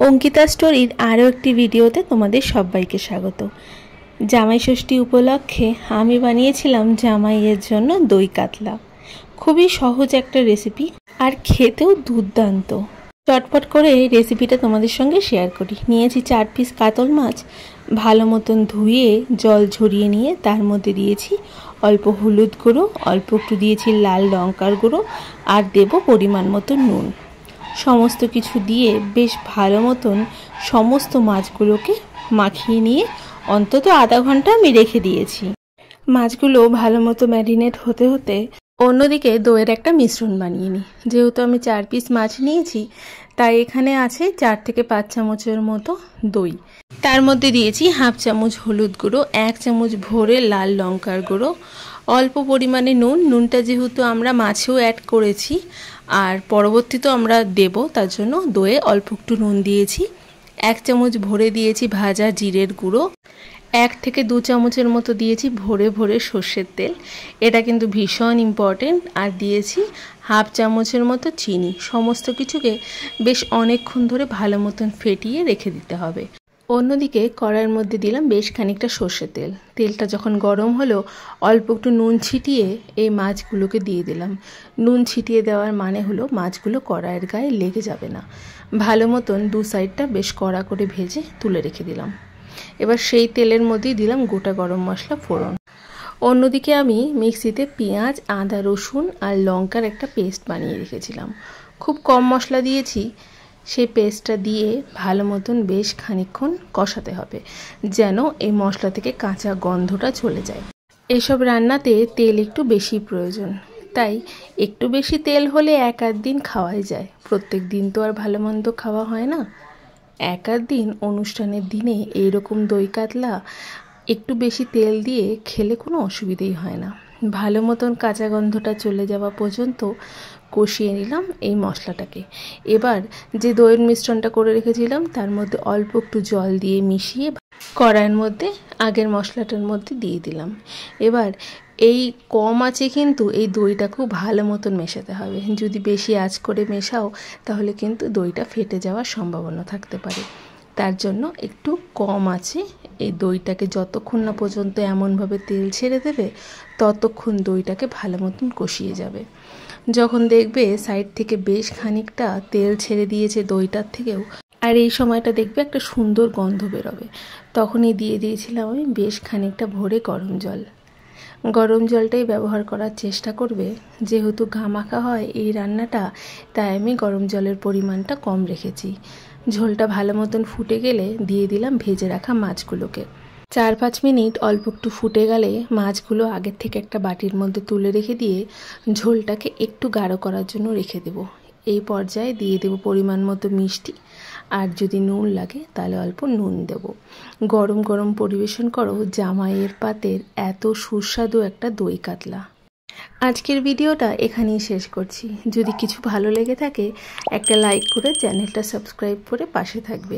অঙ্কিতা স্টোরির আরও একটি ভিডিওতে তোমাদের সবাইকে স্বাগত। জামাই ষষ্ঠী উপলক্ষে আমি বানিয়েছিলাম জামাইয়ের জন্য দই কাতলা। খুবই সহজ একটা রেসিপি আর খেতেও দুর্দান্ত। চটপট করে এই রেসিপিটা তোমাদের সঙ্গে শেয়ার করি। নিয়েছি 4 পিস কাতল মাছ, ভালো মতন ধুয়ে জল ঝরিয়ে নিয়ে তার মধ্যে দিয়েছি অল্প হলুদ গুঁড়ো, অল্প একটু দিয়েছি লাল লঙ্কার গুঁড়ো আর দেব পরিমাণ মতো নুন। সমস্ত কিছু দিয়ে বেশ ভালো মতন সমস্ত মাছগুলোকে মাখিয়ে নিয়ে অন্তত আধা ঘন্টা আমি রেখে দিয়েছি। মাছগুলো ভালো মতো ম্যারিনেট হতে হতে অন্যদিকে দইয়ের একটা মিশ্রণ বানিয়ে নিই। যেহেতু আমি 4 পিস মাছ নিয়েছি তাই এখানে আছে 4 থেকে 5 চামচের মতো দই। তার মধ্যে দিয়েছি হাফ চামচ হলুদ গুঁড়ো, 1 চামচ ভরে লাল লঙ্কার গুঁড়ো, অল্প পরিমাণে নুনটা যেহেতু আমরা মাছেও অ্যাড করেছি আর পরবর্তীতেও আমরা দেব, তার জন্য দইয়ে অল্প একটু নুন দিয়েছি। 1 চামচ ভরে দিয়েছি ভাজা জিরের গুঁড়ো, 1 থেকে 2 চামচের মতো দিয়েছি ভরে ভরে সর্ষের তেল, এটা কিন্তু ভীষণ ইম্পর্টেন্ট। আর দিয়েছি হাফ চামচের মতো চিনি। সমস্ত কিছুকে বেশ অনেকক্ষণ ধরে ভালো মতন ফেটিয়ে রেখে দিতে হবে। অন্যদিকে কড়াইয়ের মধ্যে দিলাম বেশ খানিকটা সর্ষের তেল। তেলটা যখন গরম হলো অল্প একটু নুন ছিটিয়ে এই মাছগুলোকে দিয়ে দিলাম। নুন ছিটিয়ে দেওয়ার মানে হলো মাছগুলো কড়াইয়ের গায়ে লেগে যাবে না। ভালো মতন 2 সাইডটা বেশ কড়া করে ভেজে তুলে রেখে দিলাম। এবার সেই তেলের মধ্যেই দিলাম গোটা গরম মশলা ফোড়ন। অন্যদিকে আমি মিক্সিতে পেঁয়াজ, আদা, রসুন আর লঙ্কার একটা পেস্ট বানিয়ে রেখেছিলাম। খুব কম মশলা দিয়েছি। সেই পেস্টটা দিয়ে ভালো মতন বেশ খানিকক্ষণ কষাতে হবে যেন এই মশলা থেকে কাঁচা গন্ধটা চলে যায়। এসব রান্নাতে তেল একটু বেশি প্রয়োজন, তাই একটু বেশি তেল হলে 1-8 দিন খাওয়াই যায়। প্রত্যেক দিন তো আর ভালো মন্দ খাওয়া হয় না। 1-8 দিন অনুষ্ঠানের দিনে এইরকম দই কাতলা একটু বেশি তেল দিয়ে খেলে কোনো অসুবিধেই হয় না। ভালো মতন কাঁচা গন্ধটা চলে যাওয়া পর্যন্ত কষিয়ে নিলাম এই মশলাটাকে। এবার যে দইয়ের মিশ্রণটা করে রেখেছিলাম তার মধ্যে অল্প একটু জল দিয়ে মিশিয়ে কড়াইয়ের মধ্যে আগের মশলাটার মধ্যে দিয়ে দিলাম। এবার এই কম আঁচে কিন্তু এই দইটা খুব ভালো মতন মেশাতে হবে। যদি বেশি আঁচ করে মেশাও তাহলে কিন্তু দইটা ফেটে যাওয়ার সম্ভাবনা থাকতে পারে। তার জন্য একটু কম আঁচে এই দইটাকে যতক্ষণ না পর্যন্ত এমনভাবে তেল ছেড়ে দেবে ততক্ষণ দইটাকে ভালো মতন কষিয়ে যাবে। যখন দেখবে সাইড থেকে বেশ খানিকটা তেল ছেড়ে দিয়েছে দইটার থেকেও, আর এই সময়টা দেখবে একটা সুন্দর গন্ধ বেরোবে, তখনই দিয়ে দিয়েছিলাম আমি বেশ খানিকটা ভরে গরম জল। গরম জলটাই ব্যবহার করার চেষ্টা করবে, যেহেতু ঘামাখা হয় এই রান্নাটা, তাই আমি গরম জলের পরিমাণটা কম রেখেছি। ঝোলটা ভালো মতন ফুটে গেলে দিয়ে দিলাম ভেজে রাখা মাছগুলোকে। 4-5 মিনিট অল্প একটু ফুটে গেলে মাছগুলো আগের থেকে একটা বাটির মধ্যে তুলে রেখে দিয়ে ঝোলটাকে একটু গাঢ় করার জন্য রেখে দেব। এই পর্যায়ে দিয়ে দেব পরিমাণ মতো মিষ্টি, আর যদি নুন লাগে তাহলে অল্প নুন দেব। গরম গরম পরিবেশন করো জামাইয়ের পাতের এত সুস্বাদু একটা দই কাতলা। আজকের ভিডিওটা এখানেই শেষ করছি। যদি কিছু ভালো লেগে থাকে একটা লাইক করে চ্যানেলটা সাবস্ক্রাইব করে পাশে থাকবে।